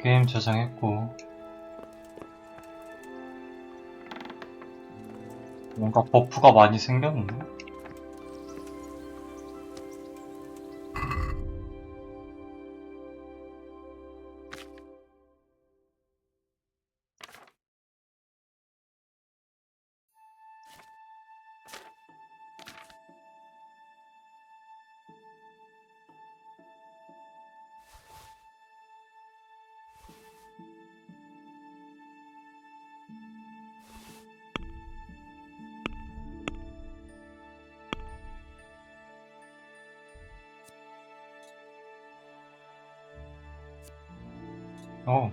게임 저장했고 뭔가 버프가 많이 생겼는데? 어,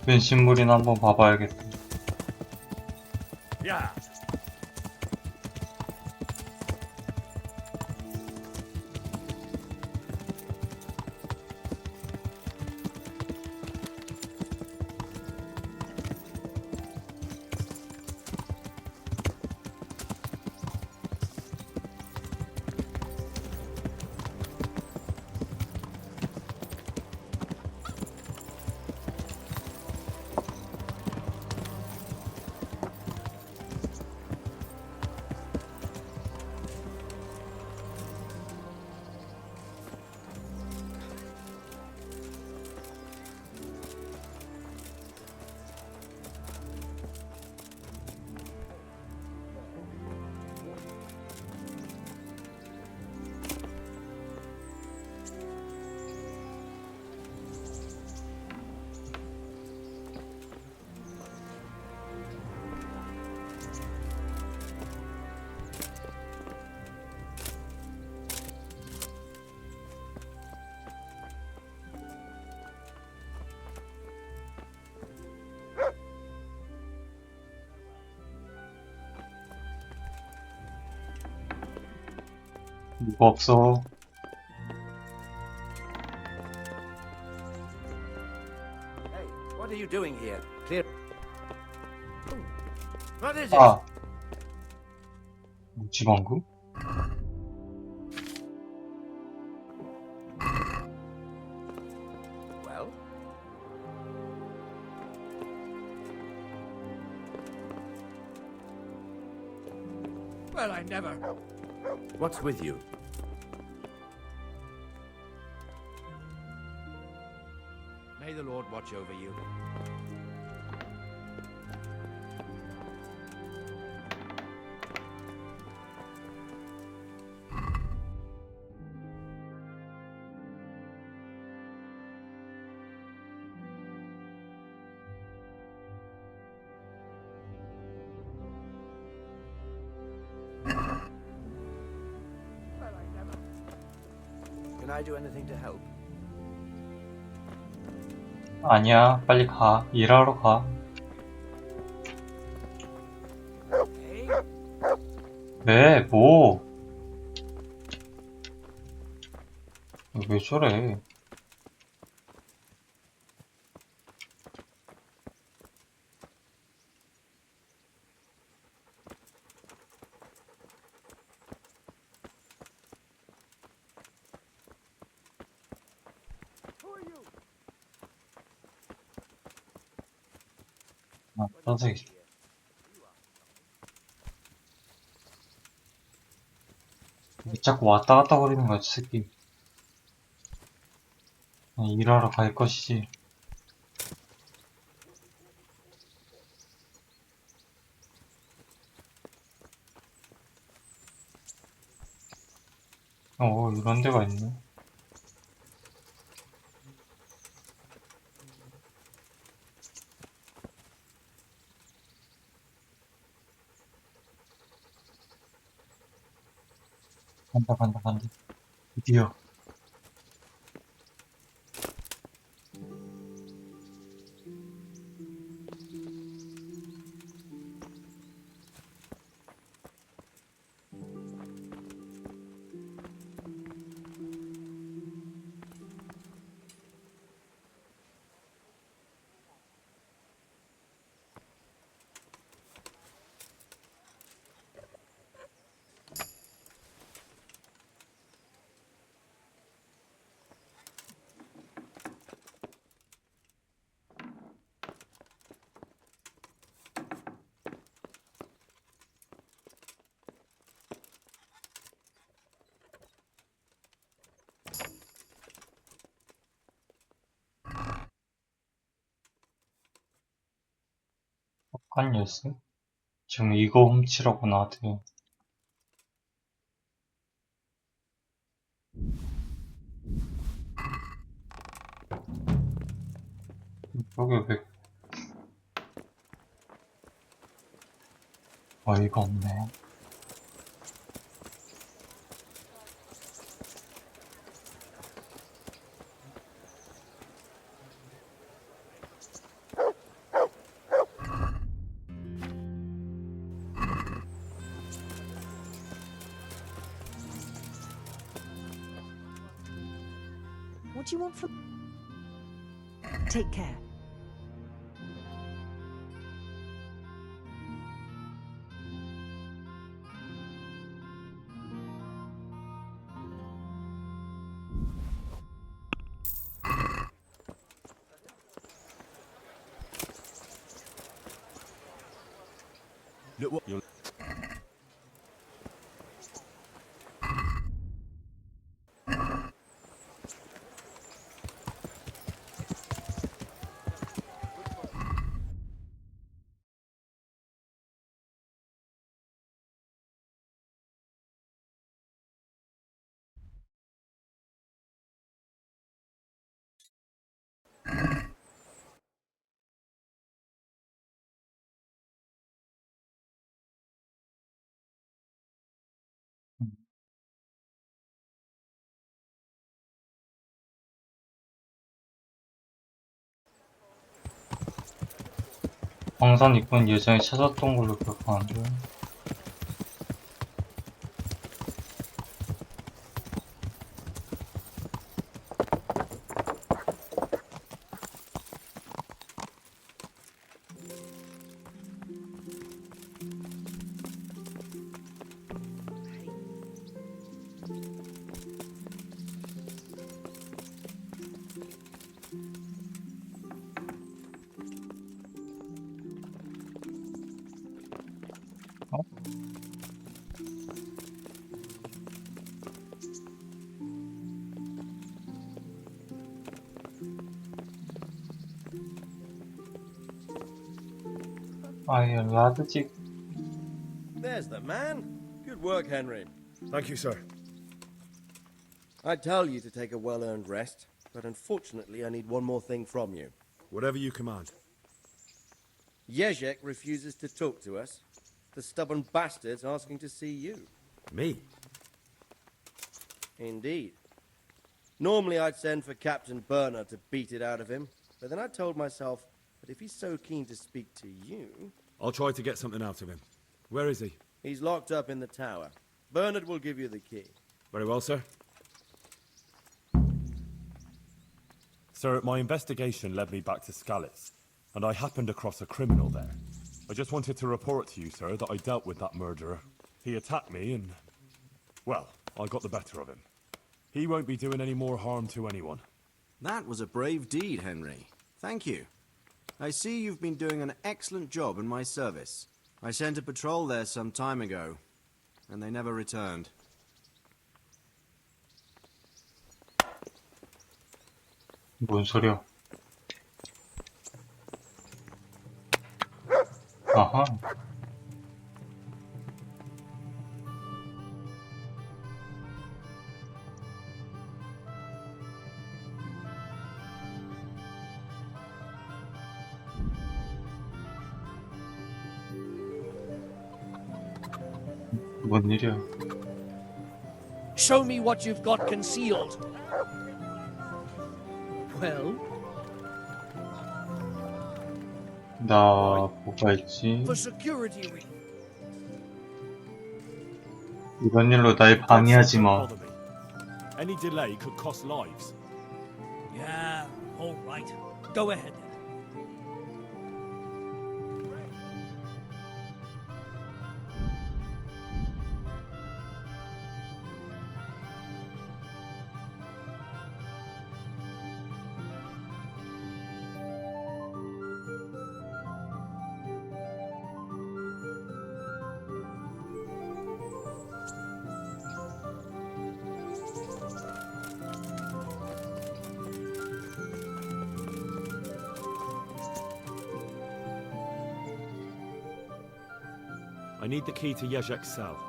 변신물이나 한번 봐봐야겠다. 야, 이거 없어. hey, what are you doing here? Clear. What is it? 아, 지방금? Well, well, I never. What's with you? May the Lord watch over you. Can I do anything to help? 아니야, 빨리 가. 일하러 가. Hey? 네, 뭐? 왜 저래? Who are you? 아, 선생님. 왜 자꾸 왔다 갔다 거리는 거야, 저 새끼. 일하러 갈 것이지. 이런 데가 있네. 간다, 간다, 간다. 드디어. 아니었어? 지금 이거 훔치라고 나한테. 여기 왜 어이가 없네. What do you want from... Take care. Look what you're. 광산 입구는 예전에 찾았던 걸로 기억하는데. 아예 라드직. There's the man. Good work, Henry. Thank you, sir. I tell you to take a well-earned rest, but unfortunately I need one more thing from you. Whatever you command. Jezek refuses to talk to us. The stubborn bastard's asking to see you. Me? Indeed. Normally I'd send for Captain Bernard to beat it out of him, but then I told myself that if he's so keen to speak to you... I'll try to get something out of him. Where is he? He's locked up in the tower. Bernard will give you the key. Very well, sir. Sir, my investigation led me back to Skalitz, and I happened across a criminal there. I just wanted to report to you, sir, that I dealt with that murderer. He attacked me and... well, I got the better of him. He won't be doing any more harm to anyone. That was a brave deed, Henry. Thank you. I see you've been doing an excellent job in my service. I sent a patrol there some time ago, and they never returned. 뭔 소리야? 아하. 뭔 일이야? Show me what you've got concealed. Well, 나 뭐가 있지? for security reasons. 이런 일로 날 방해하지 마. Bother me. Any delay could cost lives. Yeah, all right. Go ahead then. I need the key to Yezhek's cell.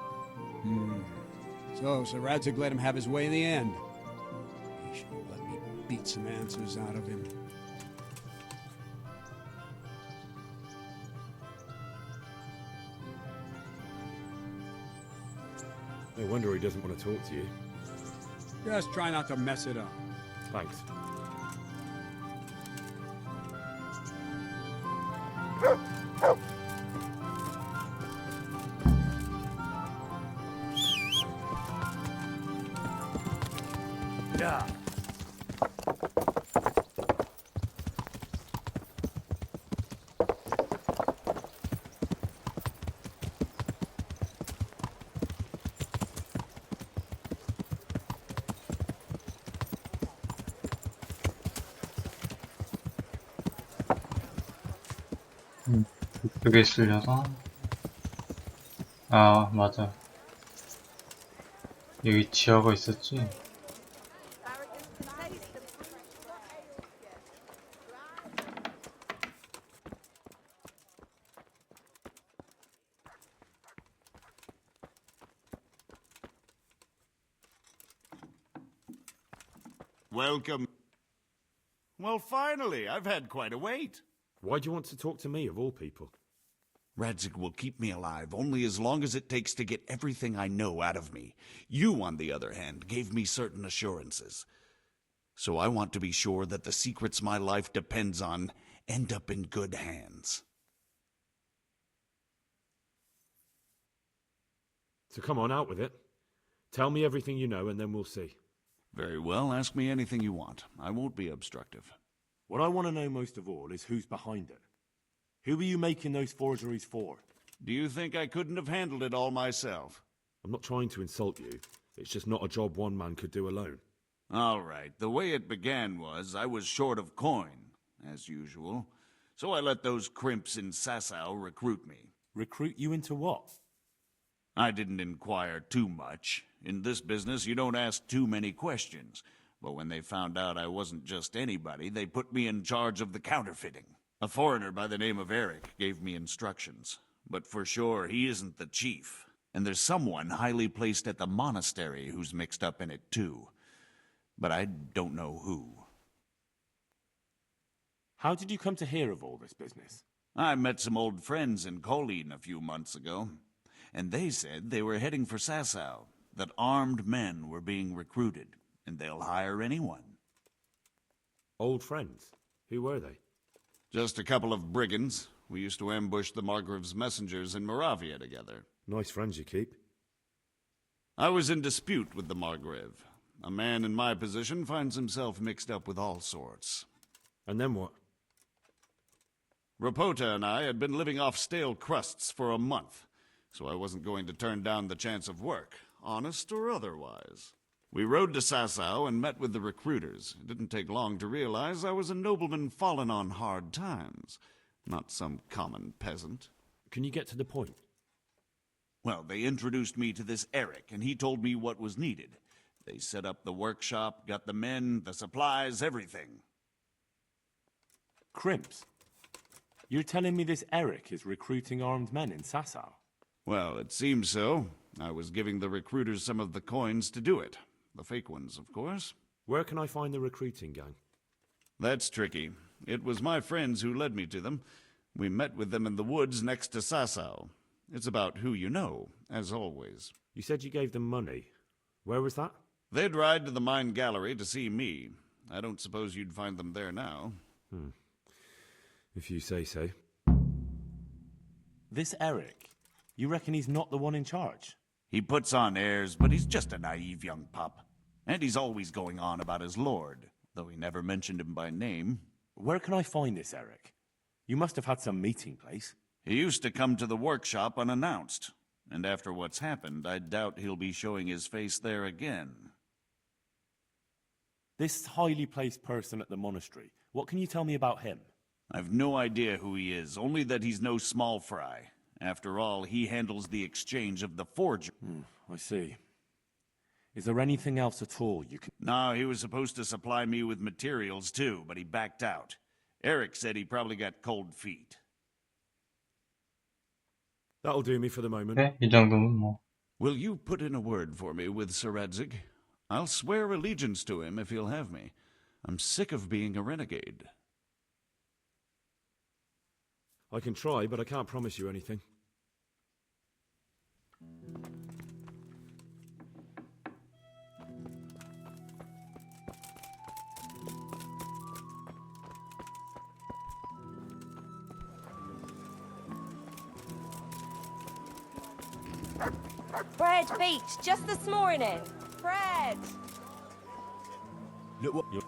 So Sir Radzig let him have his way in the end. He should have let me beat some answers out of him. No wonder he doesn't want to talk to you. Just try not to mess it up. Thanks. Yeah. 그게 쓸려서. 아, 맞아. 여기 지하가 있었지? Welcome. Well, finally, I've had quite a wait. Why do you want to talk to me, of all people? Radzig will keep me alive only as long as it takes to get everything I know out of me. You, on the other hand, gave me certain assurances. So I want to be sure that the secrets my life depends on end up in good hands. So come on, out with it. Tell me everything you know, and then we'll see. Very well, ask me anything you want. I won't be obstructive. What I want to know most of all is who's behind it. Who are you making those forgeries for? Do you think I couldn't have handled it all myself? I'm not trying to insult you. It's just not a job one man could do alone. All right, the way it began was I was short of coin, as usual. So I let those crimps in Sasau recruit me. Recruit you into what? I didn't inquire too much. In this business, you don't ask too many questions. But when they found out I wasn't just anybody, they put me in charge of the counterfeiting. A foreigner by the name of Eric gave me instructions. But for sure, he isn't the chief. And there's someone highly placed at the monastery who's mixed up in it too. But I don't know who. How did you come to hear of all this business? I met some old friends in Colleen a few months ago. And they said they were heading for Sasau, that armed men were being recruited, and they'll hire anyone. Old friends? Who were they? Just a couple of brigands. We used to ambush the Margrave's messengers in Moravia together. Nice friends you keep. I was in dispute with the Margrave. A man in my position finds himself mixed up with all sorts. And then what? Rapota and I had been living off stale crusts for a month, so I wasn't going to turn down the chance of work, honest or otherwise. We rode to Sasau and met with the recruiters. It didn't take long to realize I was a nobleman fallen on hard times, not some common peasant. Can you get to the point? Well, they introduced me to this Eric, and he told me what was needed. They set up the workshop, got the men, the supplies, everything. Crimps? You're telling me this Eric is recruiting armed men in Sasau? Well, it seems so. I was giving the recruiters some of the coins to do it. The fake ones, of course. Where can I find the recruiting gang? That's tricky. It was my friends who led me to them. We met with them in the woods next to Sasau. It's about who you know, as always. You said you gave them money. Where was that? They'd ride to the mine gallery to see me. I don't suppose you'd find them there now. If you say so. This Eric, you reckon he's not the one in charge? He puts on airs, but he's just a naive young pup. And he's always going on about his lord, though he never mentioned him by name. Where can I find this Eric? You must have had some meeting place. He used to come to the workshop unannounced. And after what's happened, I doubt he'll be showing his face there again. This highly placed person at the monastery, what can you tell me about him? I've no idea who he is, only that he's no small fry. After all, he handles the exchange of the forger. I see. Is there anything else at all you can... No, he was supposed to supply me with materials too, but he backed out. Eric said he probably got cold feet. That'll do me for the moment. 그래? 이 정도면 뭐. Will you put in a word for me with Sir Radzig? I'll swear allegiance to him if he'll have me. I'm sick of being a renegade. I can try, but I can't promise you anything. Fred beach just this morning. Fred! Look what you.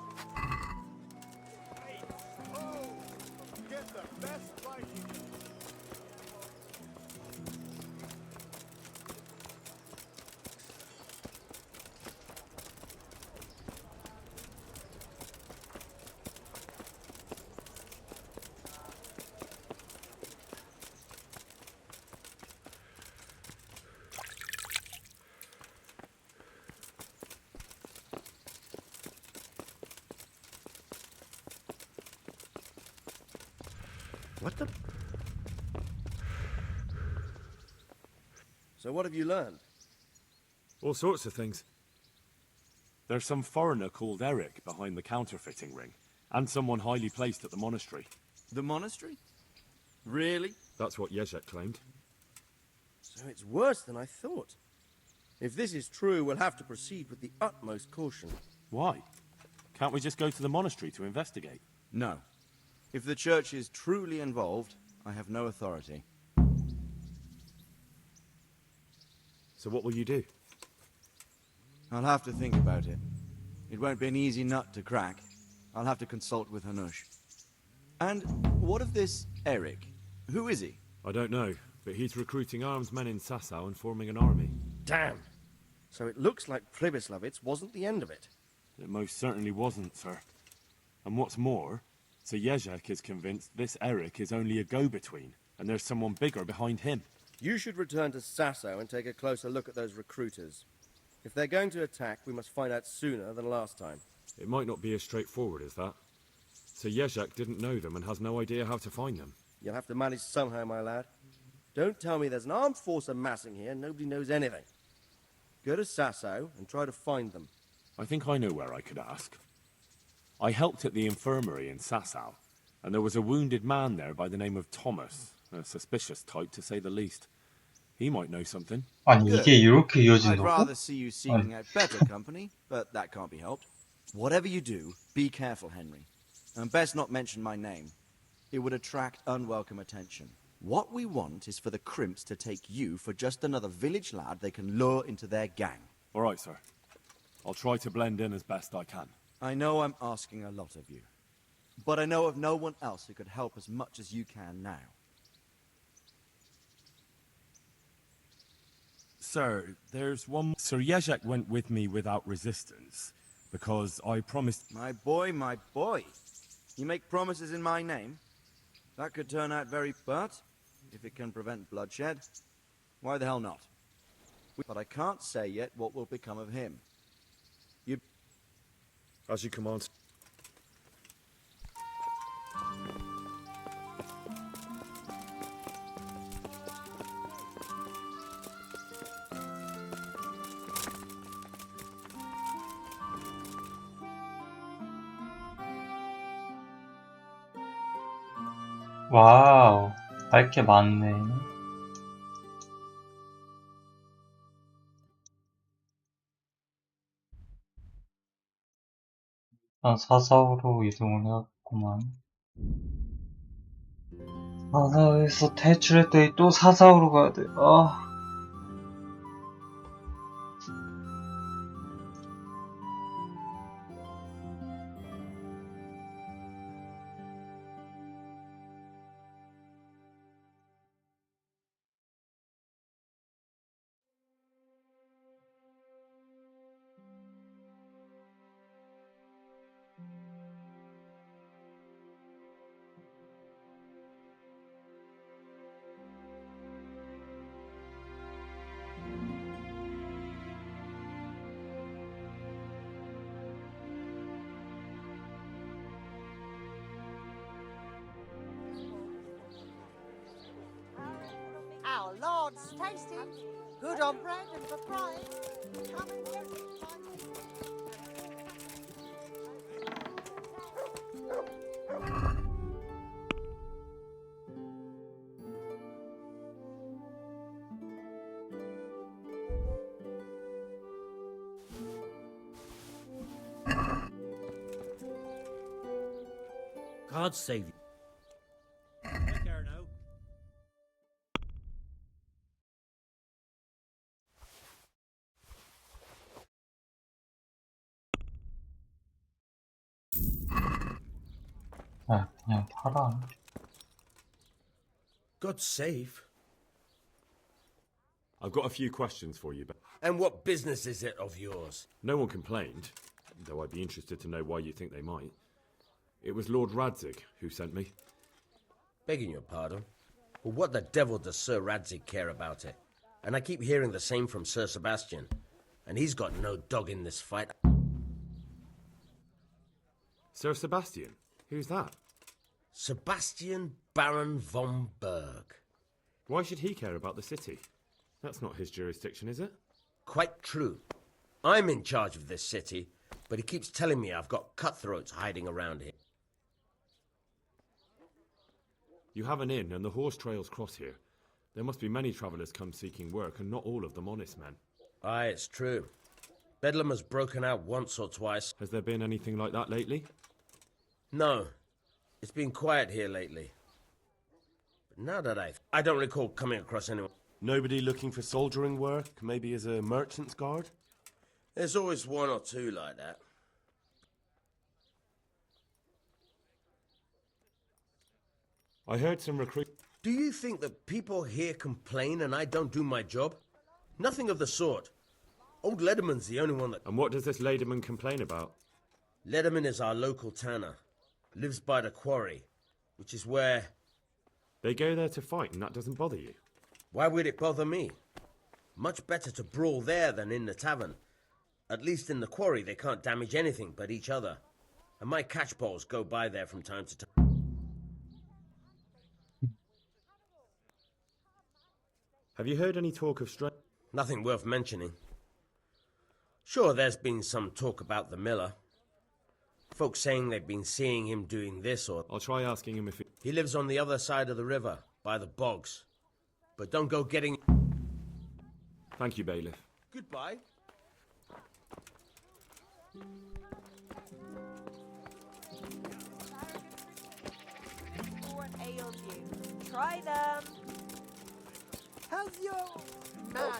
What the? So what have you learned? All sorts of things. There's some foreigner called Eric behind the counterfeiting ring, and someone highly placed at the monastery. The monastery? Really? That's what Jezek claimed. So it's worse than I thought. If this is true, we'll have to proceed with the utmost caution. Why? Can't we just go to the monastery to investigate? No. If the church is truly involved, I have no authority. So what will you do? I'll have to think about it. It won't be an easy nut to crack. I'll have to consult with Hanush. And what of this Eric? Who is he? I don't know, but he's recruiting armed men in Sasau and forming an army. Damn! So it looks like Pribyslavitz wasn't the end of it. It most certainly wasn't, sir. And what's more, Sir Jezek is convinced this Eric is only a go-between, and there's someone bigger behind him. You should return to Sasau and take a closer look at those recruiters. If they're going to attack, we must find out sooner than last time. It might not be as straightforward as that. Sir Jezek didn't know them and has no idea how to find them. You'll have to manage somehow, my lad. Don't tell me there's an armed force amassing here and nobody knows anything. Go to Sasau and try to find them. I think I know where I could ask. I helped at the infirmary in Sasau, and there was a wounded man there by the name of Thomas, a suspicious type to say the least. He might know something. 아니 이게 이렇게 I'd 이어진다고? rather see you seeking out better company, but that can't be helped. Whatever you do, be careful, Henry. And best not mention my name. It would attract unwelcome attention. What we want is for the crimps to take you for just another village lad they can lure into their gang. All right, sir. I'll try to blend in as best I can. I know I'm asking a lot of you, but I know of no one else who could help as much as you can now. Sir, there's one... Sir Jezek went with me without resistance, because I promised... My boy, my boy. You make promises in my name? That could turn out very... But, if it can prevent bloodshed, why the hell not? But I can't say yet what will become of him. As you command. 와우, 할 게 많네. 일단 사사우로 이동을 해야겠구만. 사사우에서 탈출했더니 또 사사우로 가야 돼. 아. God's tasty. Good on bread and for frying. Come and get it. God save you. Take care now. 아, 그냥 팔아. God save. I've got a few questions for you, but And what business is it of yours? no one complained, though I'd be interested to know why you think they might. It was Lord Radzig who sent me. Begging your pardon. Well, what the devil does Sir Radzig care about it? And I keep hearing the same from Sir Sebastian. And he's got no dog in this fight. Sir Sebastian? Who's that? Sebastian Baron von Berg. Why should he care about the city? That's not his jurisdiction, is it? Quite true. I'm in charge of this city, but he keeps telling me I've got cutthroats hiding around here. You have an inn, and the horse trails cross here. There must be many travellers come seeking work, and not all of them honest men. Aye, it's true. Bedlam has broken out once or twice. Has there been anything like that lately? No. It's been quiet here lately. But now that I don't recall coming across anyone. Nobody looking for soldiering work, maybe as a merchant's guard? There's always one or two like that. I heard some recruit... Do you think that people here complain and I don't do my job? Nothing of the sort. Old Lederman's the only one that... And what does this Lederman complain about? Lederman is our local tanner. Lives by the quarry, which is where... They go there to fight, and that doesn't bother you? Why would it bother me? Much better to brawl there than in the tavern. At least in the quarry they can't damage anything but each other. And my catchpoles go by there from time to time. Have you heard any talk of Nothing worth mentioning. Sure, there's been some talk about the miller. Folks saying they've been seeing him doing this or... I'll try asking him if He lives on the other side of the river, by the bogs. But don't go getting... Thank you, bailiff. Goodbye. What ails you? Try them. How's your man?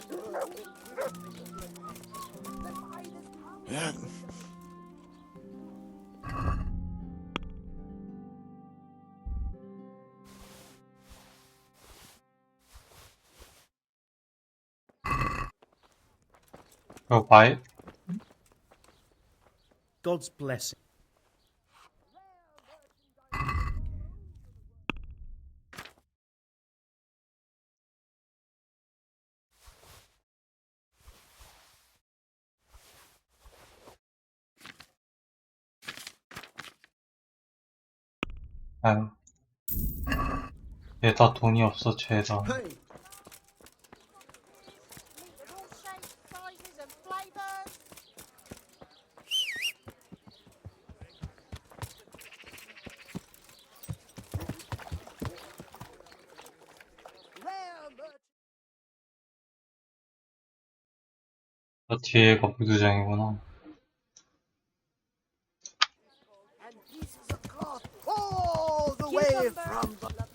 Go buy it. God's blessing. 아유. 얘다 돈이 없어, 쟤다. Meat of all shapes, sizes and flavours. Rare merch. 저 뒤에가 무두장이구나. And pieces of cloth all the way from the...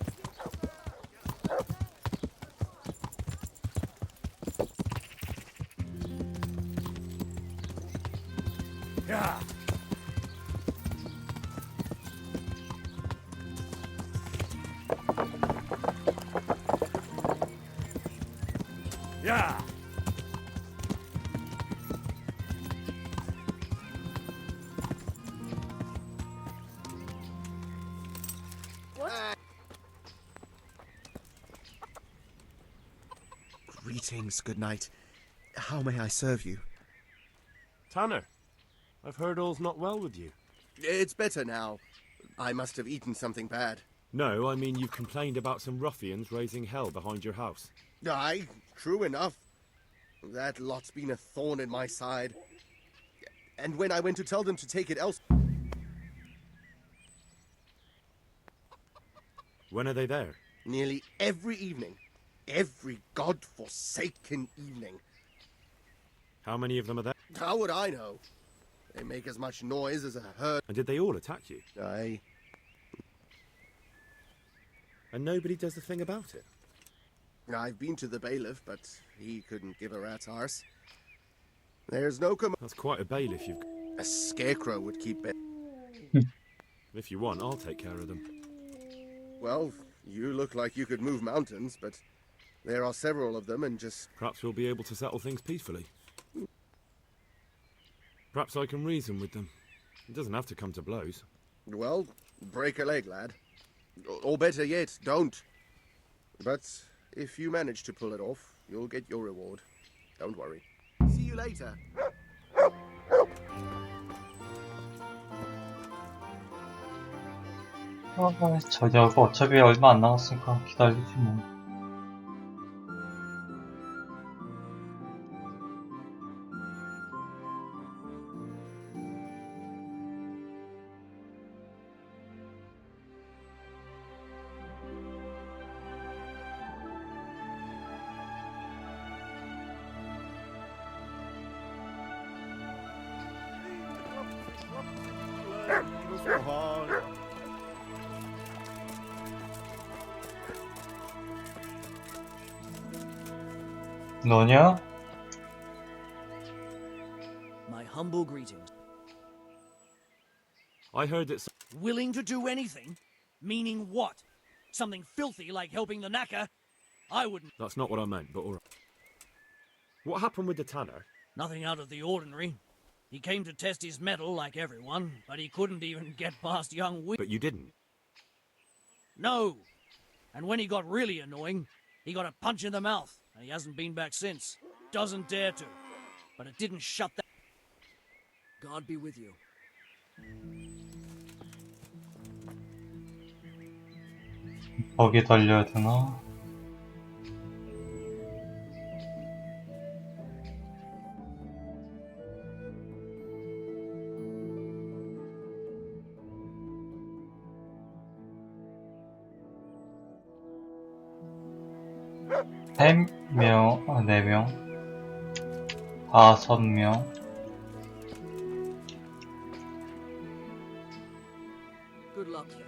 Yeah. Yeah. Greetings, good night. How may I serve you? Tanner, I've heard all's not well with you. It's better now. I must have eaten something bad. No, I mean you've complained about some ruffians raising hell behind your house. Aye, true enough. That lot's been a thorn in my side. And when I went to tell them to take it else... When are they there? Nearly every evening. Every godforsaken evening. How many of them are there? How would I know? They make as much noise as a herd. And did they all attack you? Aye. And nobody does a thing about it? I've been to the bailiff, but he couldn't give a rat's arse. There's no That's quite a bailiff you've... A scarecrow would keep it. If you want, I'll take care of them. Well, you look like you could move mountains, but there are several of them and just... Perhaps we'll be able to settle things peacefully. Perhaps I can reason with them. It doesn't have to come to blows. Well, break a leg, lad. Or better yet, don't. But if you manage to pull it off, you'll get your reward. Don't worry. See you later. 저녁 어차피 얼마 안 남았으니까 기다리지 뭐. 너냐? My humble greetings. I heard that... Willing to do anything? Meaning what? Something filthy like helping the knacker? I wouldn't. That's not what I meant, but alright. What happened with the tanner? Nothing out of the ordinary. He came to test his mettle like everyone, but he couldn't even get past young Will. But you didn't? No. And when he got really annoying, he got a punch in the mouth, and he hasn't been back since. Doesn't dare to. But it didn't shut that... God be with you. 거기 달려야 되나? 세 명, 4명, 5명. Good luck then.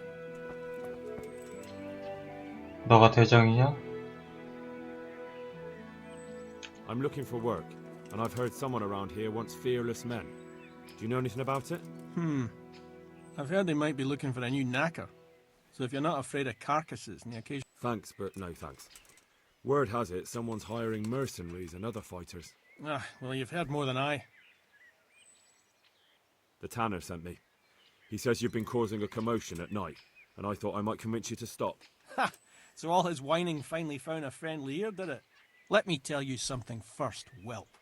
너가 대장이냐? I'm looking for work, and I've heard someone around here wants fearless men. Do you know anything about it? I've heard they might be looking for a new knacker. So if you're not afraid of carcasses and the occasion... Thanks, but no thanks. Word has it someone's hiring mercenaries and other fighters. Ah, well, you've heard more than I. The tanner sent me. He says you've been causing a commotion at night, and I thought I might convince you to stop. Ha! So all his whining finally found a friendly ear, did it? Let me tell you something first, whelp.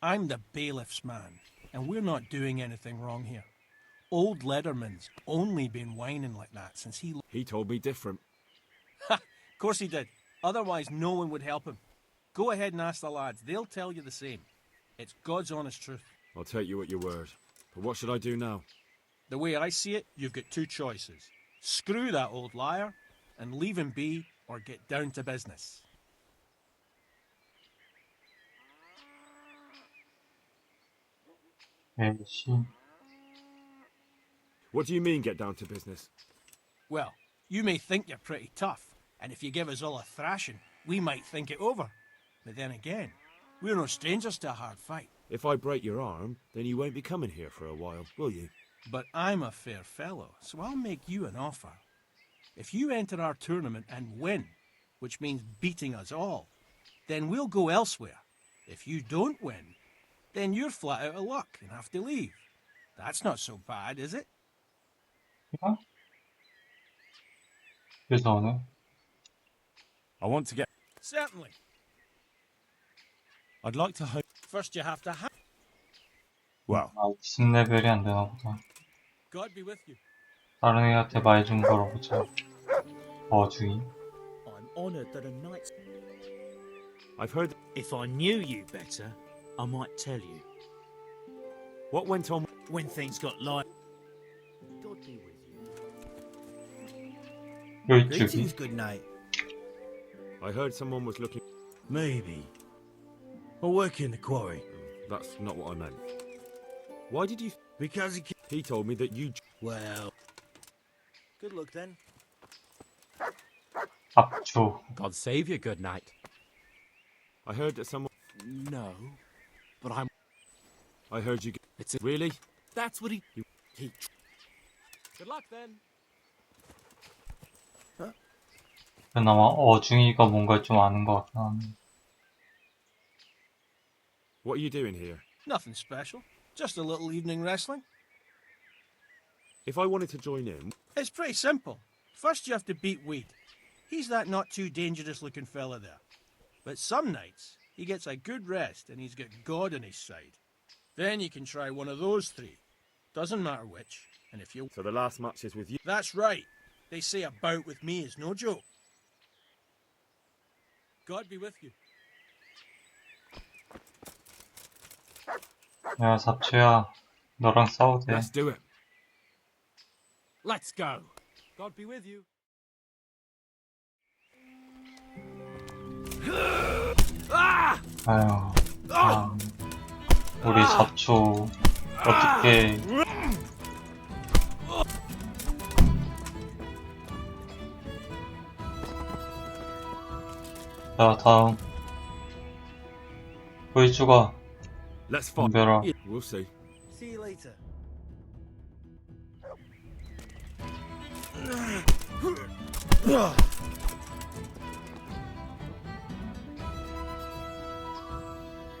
I'm the bailiff's man, and we're not doing anything wrong here. Old Lederman's only been whining like that since he... He told me different. Ha! Of course he did. Otherwise no one would help him. Go ahead and ask the lads. They'll tell you the same. It's God's honest truth. I'll take you at your word. But what should I do now? The way I see it, you've got two choices. Screw that old liar and leave him be, or get down to business. 에이씨. What do you mean, get down to business? Well, you may think you're pretty tough, and if you give us all a thrashing, we might think it over. But then again, we're no strangers to a hard fight. If I break your arm, then you won't be coming here for a while, will you? But I'm a fair fellow, so I'll make you an offer. If you enter our tournament and win, which means beating us all, then we'll go elsewhere. If you don't win, then you're flat out of luck and have to leave. That's not so bad, is it? 야? 그래서 오늘 I want to get... Certainly. I'd like to hope... First you have to have... Well... 무슨 레벨이 안 되나 보다. God be with you. 다른 애한테 말 좀 걸어보자. 주의. I'm honored that a knight... I've heard. If I knew you better, I might tell you. What went on? When things got like... God be with you. 이쪽이. Good night. I heard someone was looking. Maybe. I work in the quarry. That's not what I meant. Why did you? Because He told me that you. Well... Good luck then. 압조. God save you, good night. I heard that someone. No, but I'm... I heard you. It's a... Really? That's what he... Good luck then. 그나마 어중이가 뭔가 좀 아는 것 같긴 하네. What are you doing here? Nothing special. Just a little evening wrestling. If I wanted to join in. It's pretty simple. First you have to beat Weed. He's that not too dangerous looking fella there. But some nights, he gets a good rest and he's got God on his side. Then you can try one of those three. Doesn't matter which. And if you... So the last match is with you. That's right. They say a bout with me is no joke. God be with you. 야, 잡초야. 너랑 싸워도 돼. Let's do it. Let's go. God be with you. 아유, 우리 잡초 어떻게 자, 다음 보이주가 Let's fight. 덤벼라. We'll see. See you later.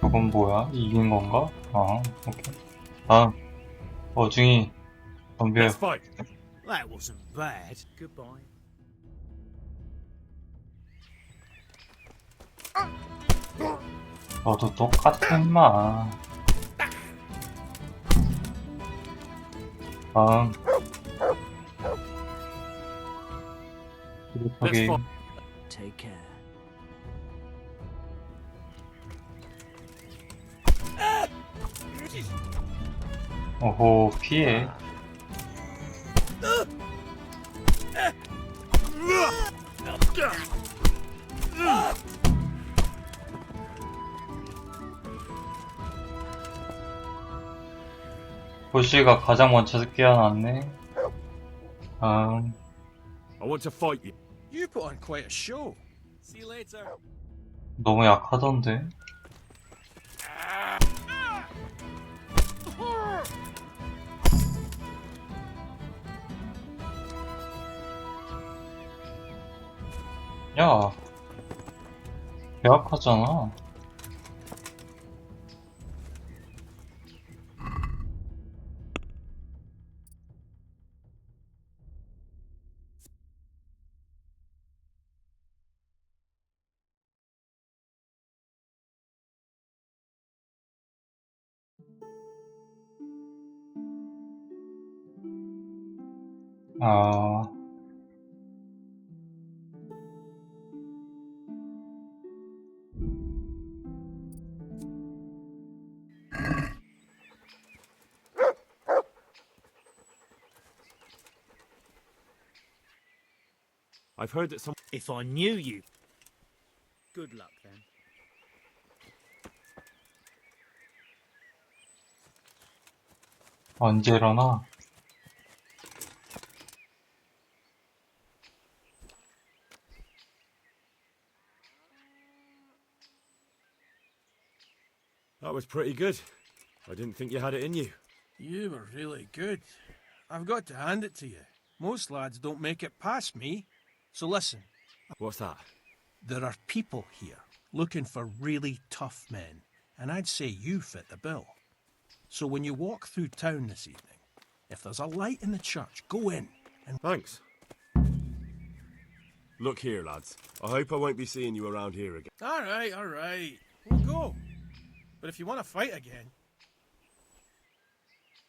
저건 뭐야? 이긴 건가? 아, 오케이. 다음 어중이 덤벼. Let's fight. That wasn't bad. Goodbye. 너도 똑같아 인마. 다음 Let's 저기 fight. Take care. 오호 피해. 보시가 가장 먼저 깨어났네. I want to fight you. You put on quite a show. See you later. 너무 약하던데. 야, 개 약하잖아. 아, I've heard that some. If I knew you... Good luck then. 언제 일어나? That was pretty good. I didn't think you had it in you. You were really good. I've got to hand it to you. Most lads don't make it past me. So listen, What's that? there are people here looking for really tough men, and I'd say you fit the bill. So when you walk through town this evening, if there's a light in the church, go in and... Thanks. Look here, lads. I hope I won't be seeing you around here again. All right. We'll go. But if you want to fight again,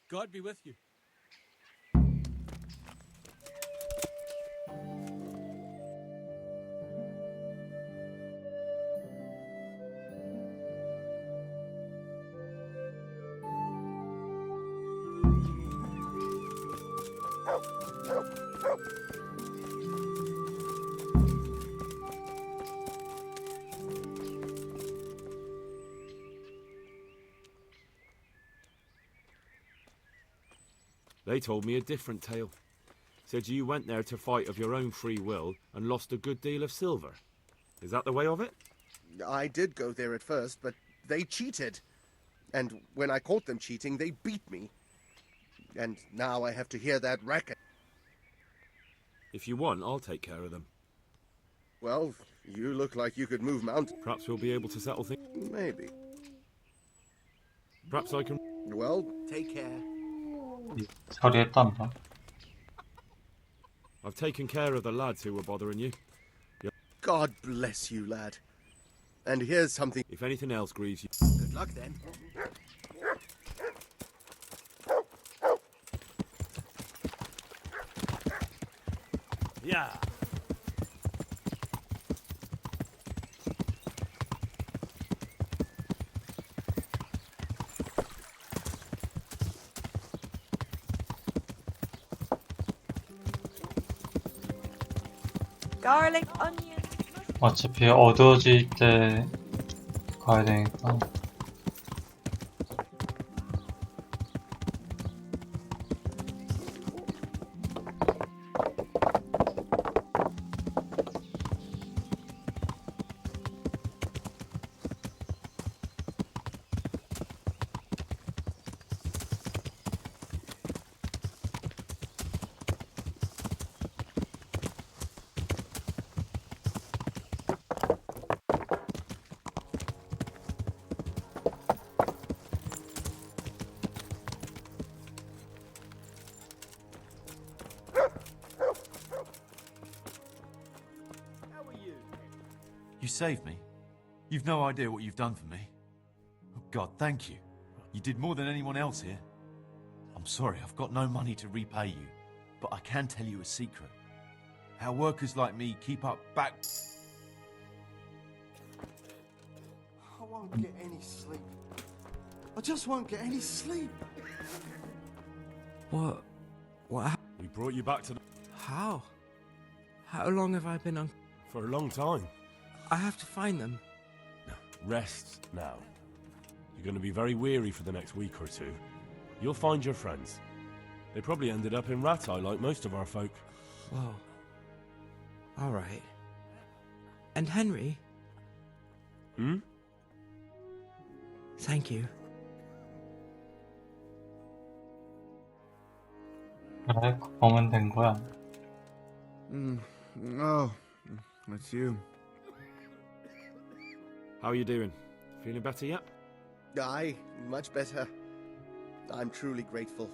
God be with you. They told me a different tale. Said you went there to fight of your own free will and lost a good deal of silver. Is that the way of it? I did go there at first, but they cheated. And when I caught them cheating, they beat me. And now I have to hear that racket. If you want, I'll take care of them. Well, you look like you could move mountains. Perhaps we'll be able to settle things. Maybe. Perhaps I can... Well, take care. 처리했단다. I've taken care of the lads who were bothering you. God bless you, lad. And here's something... If anything else grieves you... Good luck, then. Yeah. Garlic, onion. 어차피 어두워질 때 가야 되니까. You saved me. You've no idea what you've done for me. Oh God, thank you. You did more than anyone else here. I'm sorry, I've got no money to repay you, but I can tell you a secret. How workers like me keep up back... I won't get any sleep. I just won't get any sleep. What We brought you back to the... How long have I been on... For a long time. I have to find them. Rest now. You're going to be very weary for the next week or two. You'll find your friends. They probably ended up in Rattay like most of our folk. Whoa. All right. And Henry? Hmm? Thank you. 그래, 보면 된 거야. Oh, that's you. How are you doing? Feeling better yet? Aye, much better. I'm truly grateful.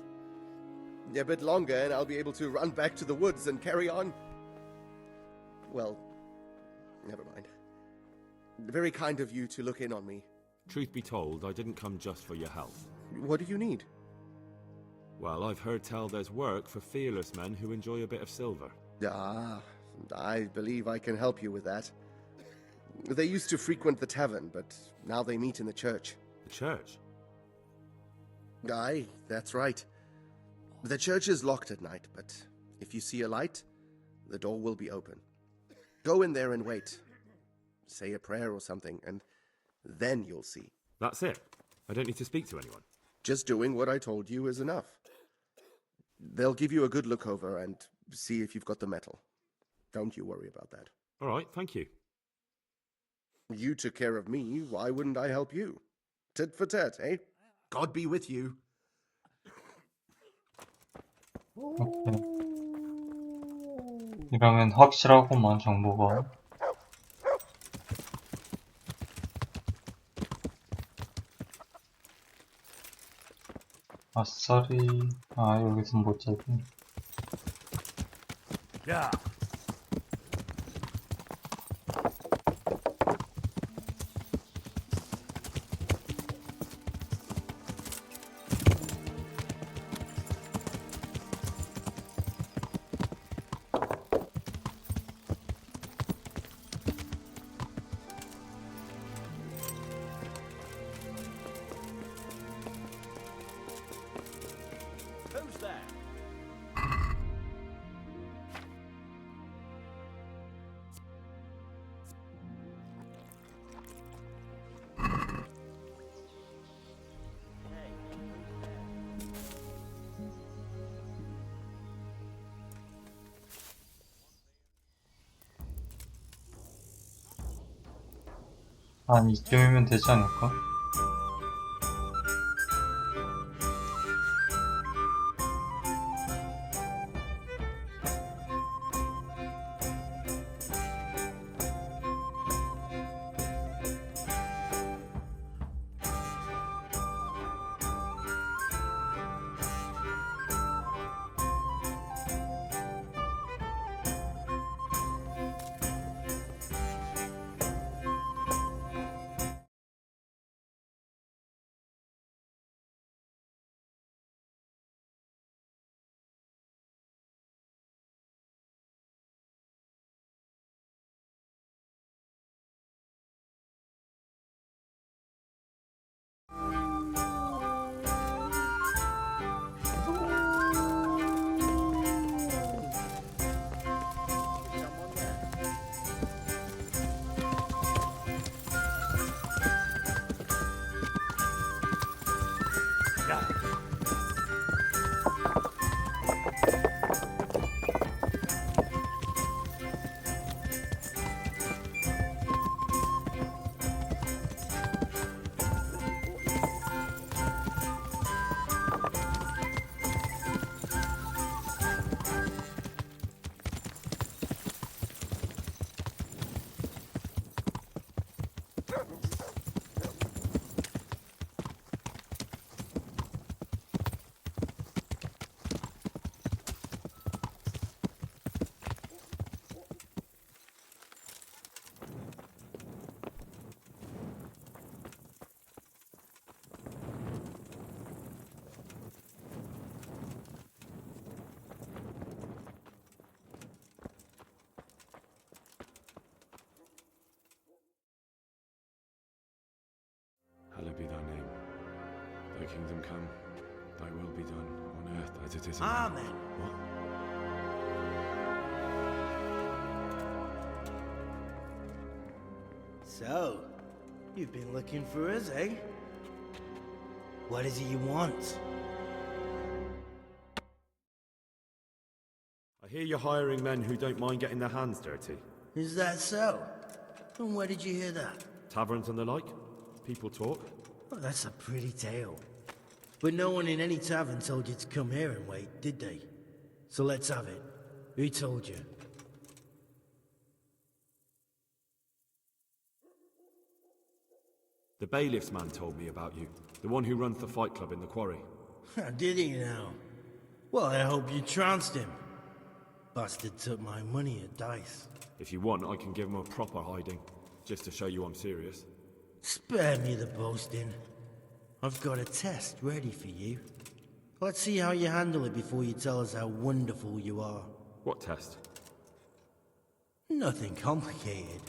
A bit longer and I'll be able to run back to the woods and carry on. Well, never mind. Very kind of you to look in on me. Truth be told, I didn't come just for your health. What do you need? Well, I've heard tell there's work for fearless men who enjoy a bit of silver. Ah, I believe I can help you with that. They used to frequent the tavern, but now they meet in the church. The church? Aye, that's right. The church is locked at night, but if you see a light, the door will be open. Go in there and wait. Say a prayer or something, and then you'll see. That's it? I don't need to speak to anyone? Just doing what I told you is enough. They'll give you a good look over and see if you've got the metal. Don't you worry about that. All right, thank you. You took care of me, why wouldn't I help you? Tit for tat, eh? God be with you. 오케이. 이러면 확실하구만, 정보가. 아싸리. 아, 여기서 못 잡이. 야! Who's there? 한 이쯤이면 되지 않을까? Hallowed be thy name. Thy kingdom come, thy will be done, on earth as it is in Amen. heaven. What? So, you've been looking for us, eh? What is it you want? I hear you're hiring men who don't mind getting their hands dirty. Is that so? And where did you hear that? Taverns and the like? People talk. Well, that's a pretty tale. But no one in any tavern told you to come here and wait, did they? So let's have it. Who told you? The bailiff's man told me about you. The one who runs the fight club in the quarry. Did he now? Well, I hope you trounced him. Bastard took my money at dice. If you want, I can give him a proper hiding, just to show you I'm serious. Spare me the boasting. I've got a test ready for you. Let's see how you handle it before you tell us how wonderful you are. What test? Nothing complicated.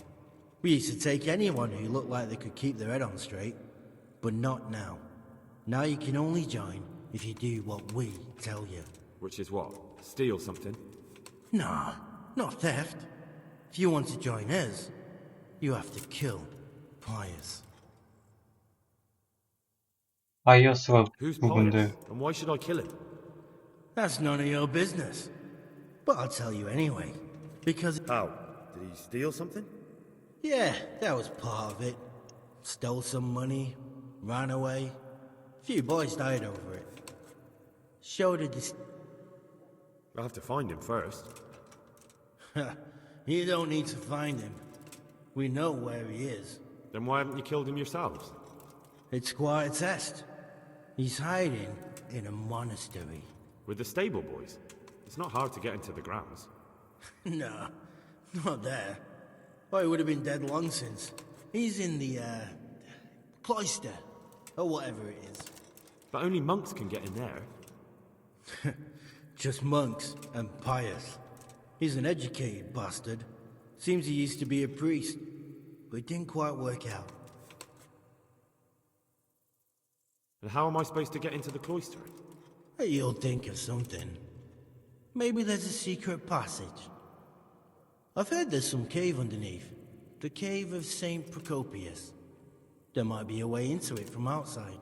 We used to take anyone who looked like they could keep their head on straight. But not now. Now you can only join if you do what we tell you. Which is what? Steal something? Nah, not theft. If you want to join us, you have to kill Pius. 바이어스가 Who's 누군데? Pius? And why should I kill him? That's none of your business. But I'll tell you anyway. Because... How? Did he steal something? Yeah, that was part of it. Stole some money, ran away. A few boys died over it. Showed a I'll have to find him first. You don't need to find him. We know where he is. Then why haven't you killed him yourselves? It's quite a test. He's hiding in a monastery. With the stable boys? It's not hard to get into the grounds. No, not there. Oh, he would have been dead long since. He's in the, cloister. Or whatever it is. But only monks can get in there. Just monks and Pius. He's an educated bastard. Seems he used to be a priest, but it didn't quite work out. And how am I supposed to get into the cloister? You'll think of something. Maybe there's a secret passage. I've heard there's some cave underneath. The cave of St. Procopius. There might be a way into it from outside.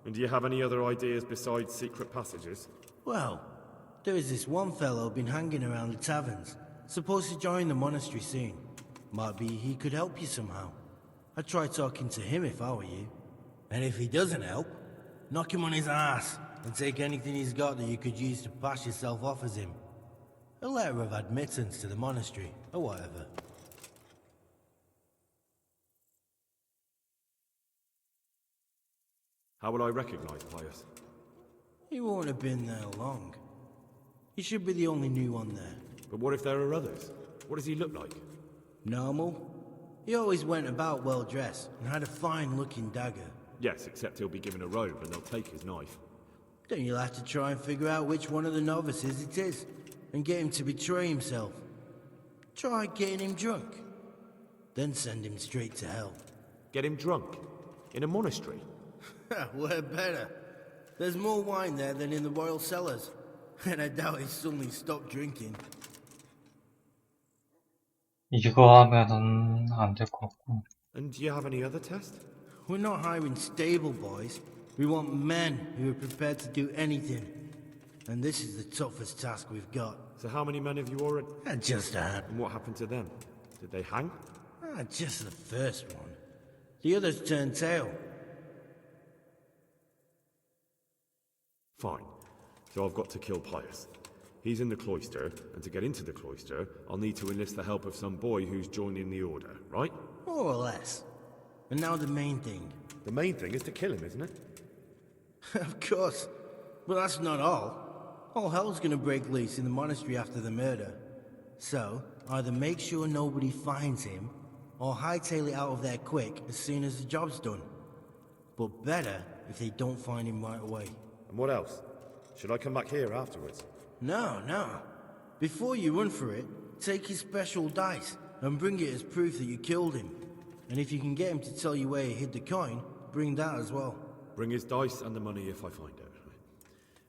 And do you have any other ideas besides secret passages? Well, there is this one fellow been hanging around the taverns. Supposed to join the monastery soon. Might be he could help you somehow. I'd try talking to him if I were you. And if he doesn't help, knock him on his ass and take anything he's got that you could use to pass yourself off as him. A letter of admittance to the monastery, or whatever. How would I recognize Pius? He won't have been there long. He should be the only new one there. But what if there are others? What does he look like? Normal. He always went about well dressed and had a fine looking dagger. Yes, except he'll be given a robe and they'll take his knife. Then you'll have to try and figure out which one of the novices it is and get him to betray himself. Try getting him drunk. Then send him straight to hell. Get him drunk? In a monastery? Where better? There's more wine there than in the royal cellars. And I doubt he suddenly stopped drinking. 이거 하면은 안 될 것 같고. And do you have any other test? We're not hiring stable boys. We want men who are prepared to do anything. And this is the toughest task we've got. So how many men have you already... Just a hand. And what happened to them? Did they hang? Just the first one. The others turned tail. Fine. So I've got to kill Pius. He's in the cloister, and to get into the cloister, I'll need to enlist the help of some boy who's joining the order, right? More or less. And now the main thing. The main thing is to kill him, isn't it? Of course. But that's not all. All hell's gonna break loose in the monastery after the murder. So, either make sure nobody finds him, or hightail it out of there quick as soon as the job's done. But better if they don't find him right away. And what else? Should I come back here afterwards? No. Before you run for it, take his special dice and bring it as proof that you killed him. And if you can get him to tell you where he hid the coin, bring that as well. Bring his dice and the money if I find it.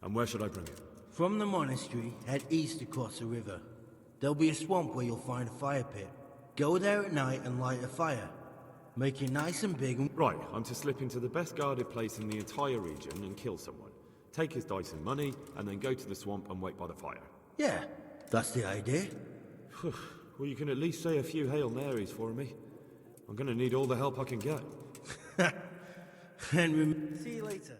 And where should I bring it? From the monastery, head east across the river. There'll be a swamp where you'll find a fire pit. Go there at night and light a fire. Make it nice and big and... Right, I'm to slip into the best guarded place in the entire region and kill someone. Take his dice and money, and then go to the swamp and wait by the fire. Yeah, that's the idea. Well, you can at least say a few Hail Marys for me. I'm gonna need all the help I can get. And see you later.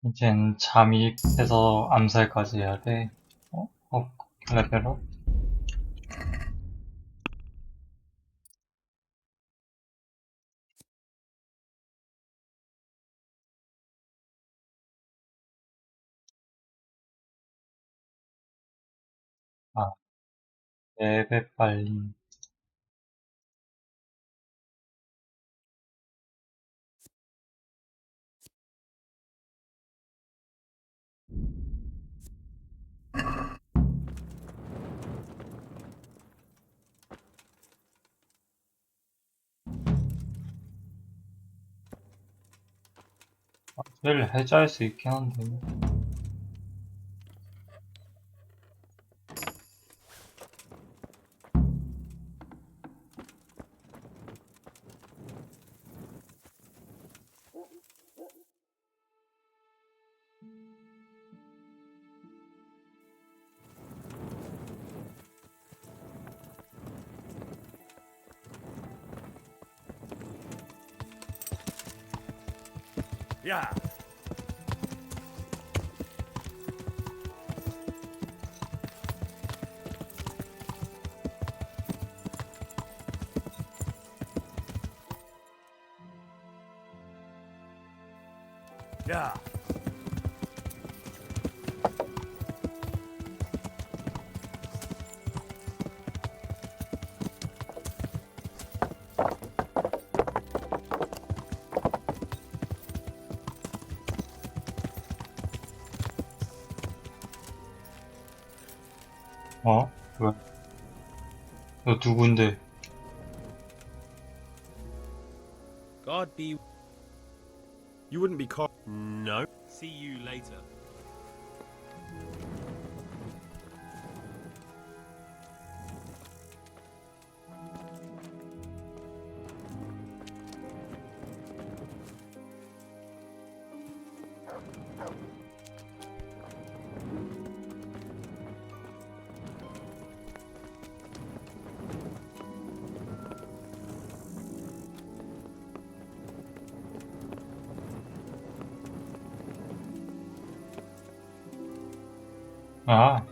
이젠 잠입해서 암살까지 해야 돼. 레벨업? 아, 4배 빨리. 를 해제할 수 있긴 한데. Yeah. Yeah. 어? 왜? 너 누군데? God be... You wouldn't be caught. No. See you later. 아.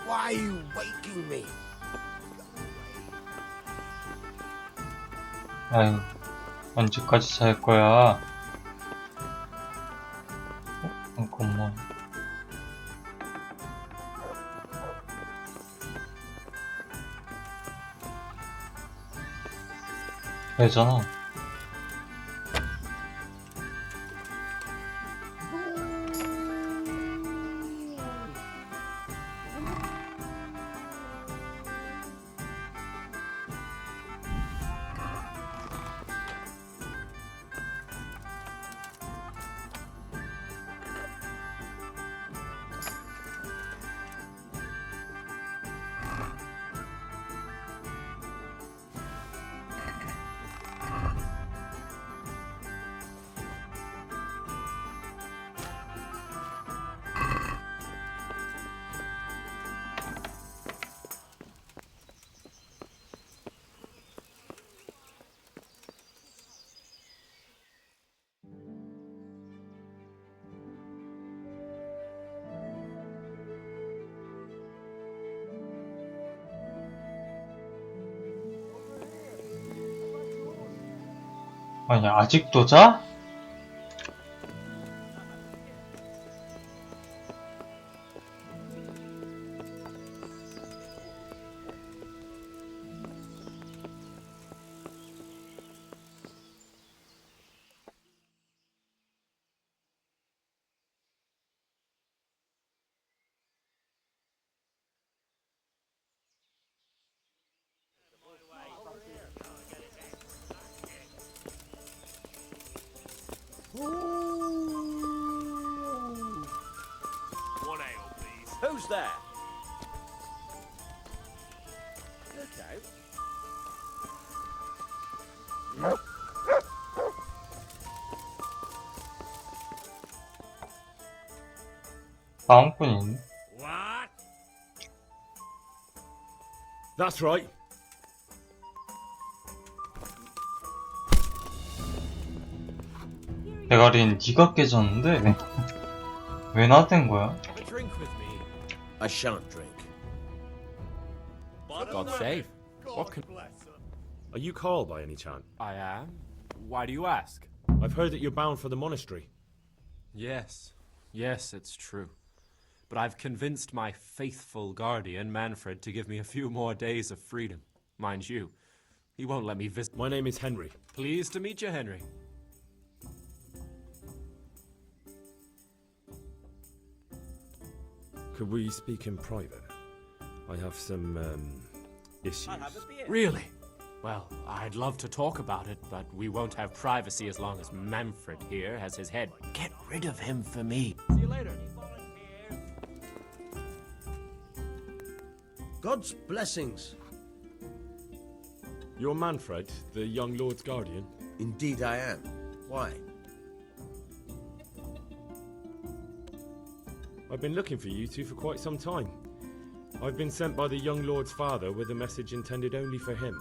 Why are you waking me? 아유, 언제까지 잘 거야? 잠깐만. 되잖아. 아니, 아직도 자? One ale, please. Who's there? Look out. 다음분이 있네. What? That's right. 대가리는 네가 깨졌는데 왜 나댄 거야? Have a drink with me. I shan't drink. God save. What can... Are you Carl by any chance? I am. Why do you ask? I've heard that you're bound for the monastery. Yes. Yes, it's true. But I've convinced my faithful guardian, Manfred, to give me a few more days of freedom. Mind you, he won't let me visit. My name is Henry. Pleased to meet you, Henry. Could we speak in private? I have some, issues. Really? Well, I'd love to talk about it, but we won't have privacy as long as Manfred here has his head. Get rid of him for me. See you later. God's blessings. You're Manfred, the young lord's guardian? Indeed I am. Why? I've been looking for you two for quite some time. I've been sent by the young lord's father with a message intended only for him.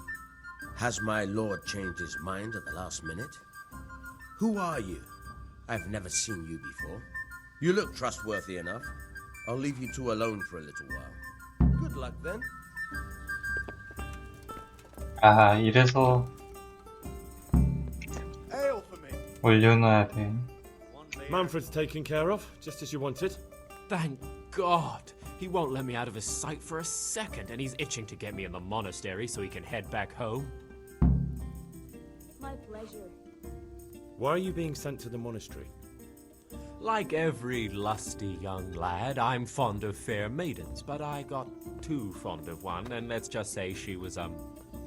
Has my lord changed his mind at the last minute? Who are you? I've never seen you before. You look trustworthy enough. I'll leave you two alone for a little while. Good luck then. 아, 이래서 Ale for me. 올려놔야 돼. Manfred's taken care of, just as you wanted. Thank God. He won't let me out of his sight for a second, and he's itching to get me in the monastery so he can head back home. My pleasure. Why are you being sent to the monastery? Like every lusty young lad, I'm fond of fair maidens, but I got too fond of one, and let's just say she was,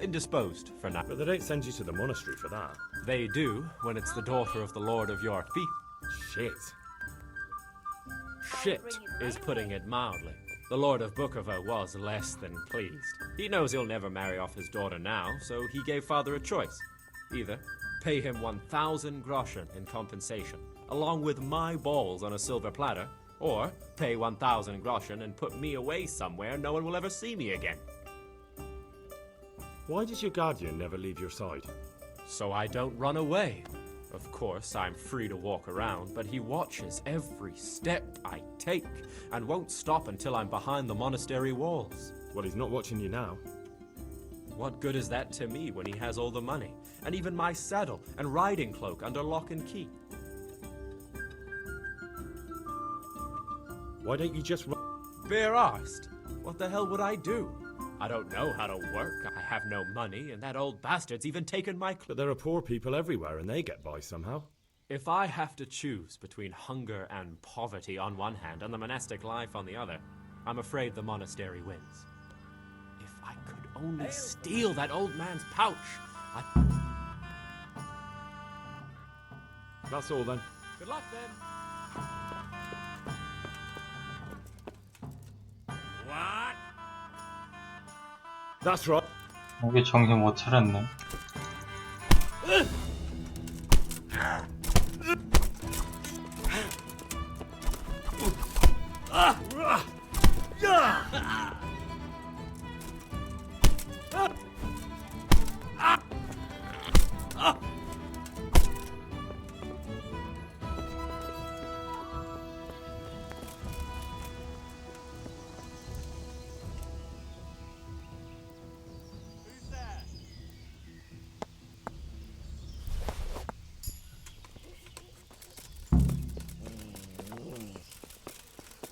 indisposed for now. But they don't send you to the monastery for that. They do, when it's the daughter of the Lord of your feet. Shit. Shit is putting it mildly. The Lord of Bukover was less than pleased. He knows he'll never marry off his daughter now, so he gave father a choice. Either pay him 1,000 groschen in compensation, along with my balls on a silver platter, or pay 1,000 groschen and put me away somewhere no one will ever see me again. Why does your guardian never leave your side? So I don't run away. Of course, I'm free to walk around, but he watches every step I take and won't stop until I'm behind the monastery walls. Well, he's not watching you now. What good is that to me when he has all the money, and even my saddle and riding cloak under lock and key? Why don't you just run? Bare-arsed? What the hell would I do? I don't know how to work, I have no money, and that old bastard's even taken my But there are poor people everywhere and they get by somehow. If I have to choose between hunger and poverty on one hand and the monastic life on the other, I'm afraid the monastery wins. If I could only steal that old man's pouch, That's all then. Good luck then. What? That's right. 여기 정신 못 차렸네.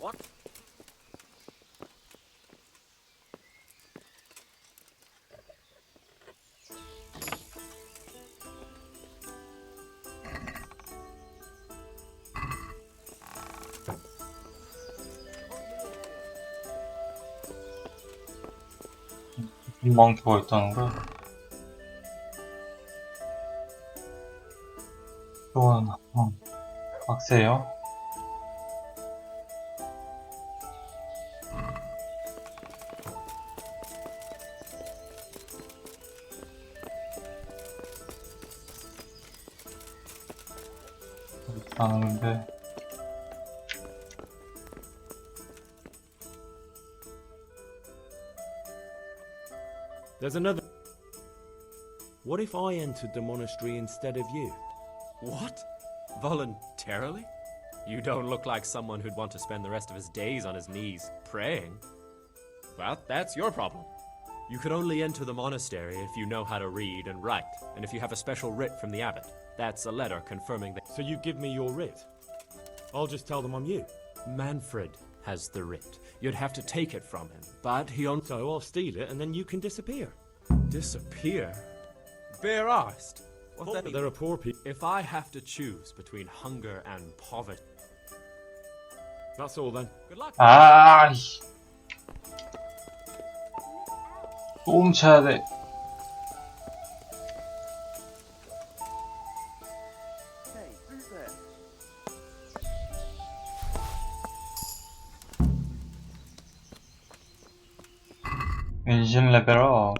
What? 이 망토가 있다는 거야? 또한 빡세요? 아는데 There's another. What if I entered the monastery instead of you? What? Voluntarily? You don't look like someone who'd want to spend the rest of his days on his knees praying. Well, that's your problem. You can only enter the monastery if you know how to read and write, and if you have a special writ from the abbot. That's a letter confirming that. So you give me your writ? I'll just tell them I'm you. Manfred has the writ. You'd have to take it from him, but he owns. So I'll steal it and then you can disappear. Disappear? Bare-arsed? But there are poor people. If I have to choose between hunger and poverty. That's all then. Good luck. 아, 또 훔쳐야 돼. Hey, who's there? 엔진 레벨업.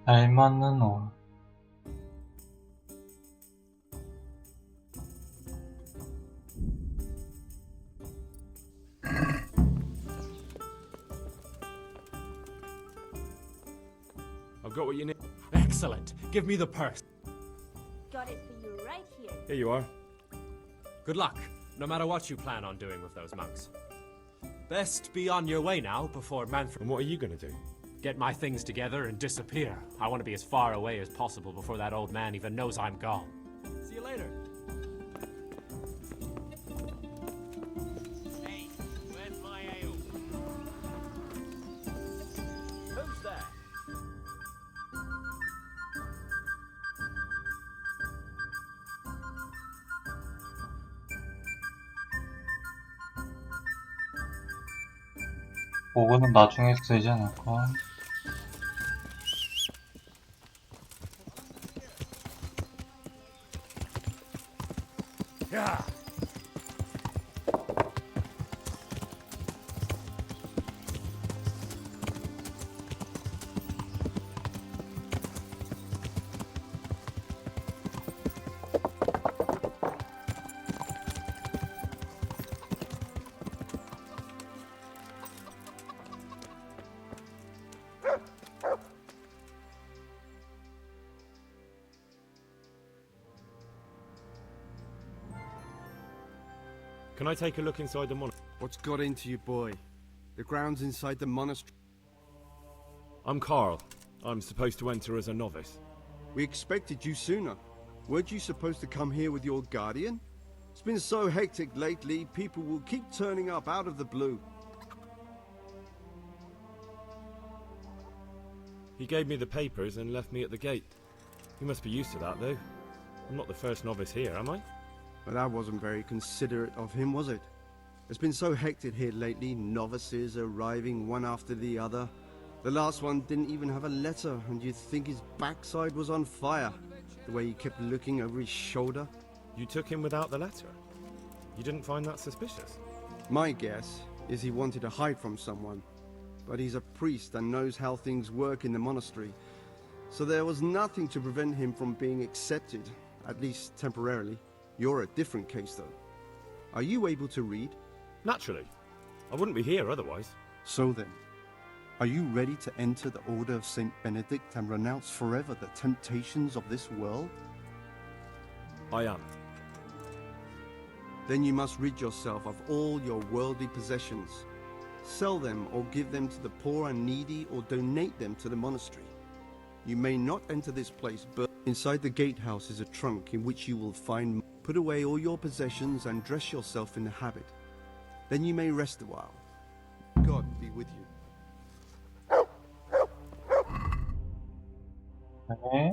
잘 맞는 옷. I've got what you need. Excellent. Give me the purse. Got it for you right here. Here you are. Good luck, no matter what you plan on doing with those monks. Best be on your way now before Manfred... And what are you going to do? Get my things together and disappear. I want to be as far away as possible before that old man even knows I'm gone. See you later. Hey, where's my ale? Who's there? 그거는 나중에 쓰지 않을까? Yeah. Can I take a look inside the monastery? What's got into you, boy? The grounds inside the monastery. I'm Carl. I'm supposed to enter as a novice. We expected you sooner. Weren't you supposed to come here with your guardian? It's been so hectic lately, people will keep turning up out of the blue. He gave me the papers and left me at the gate. He must be used to that, though. I'm not the first novice here, am I? But that wasn't very considerate of him, was it? It's been so hectic here lately, novices arriving one after the other. The last one didn't even have a letter, and you'd think his backside was on fire, the way he kept looking over his shoulder. You took him without the letter? You didn't find that suspicious? My guess is he wanted to hide from someone. But he's a priest and knows how things work in the monastery. So there was nothing to prevent him from being accepted, at least temporarily. You're a different case, though. Are you able to read? Naturally. I wouldn't be here otherwise. So then, are you ready to enter the Order of Saint Benedict and renounce forever the temptations of this world? I am. Then you must rid yourself of all your worldly possessions. Sell them or give them to the poor and needy or donate them to the monastery. You may not enter this place, but inside the gatehouse is a trunk in which you will find... Put away all your possessions and dress yourself in the habit. Then you may rest a while. God be with you. 네.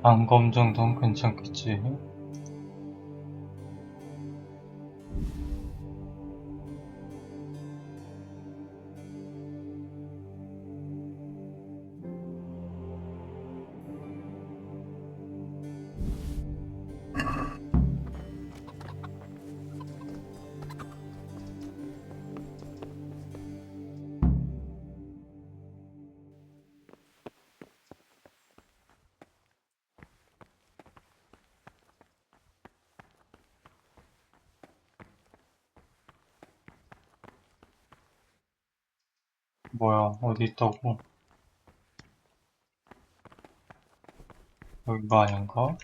안검 정도는 괜찮겠지. 뭐야, 어디 있다고? 여기가 아닌가?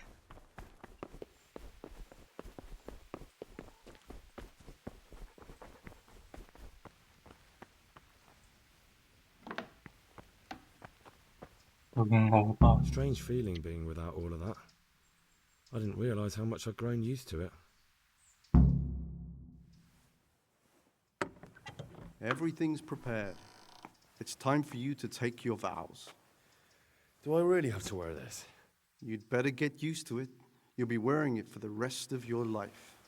여긴가 보다. Strange feeling being without all of that. I didn't realize how much I'd grown used to it. Everything's prepared. It's time for you to take your vows. Do I really have to wear this? You'd better get used to it. You'll be wearing it for the rest of your life.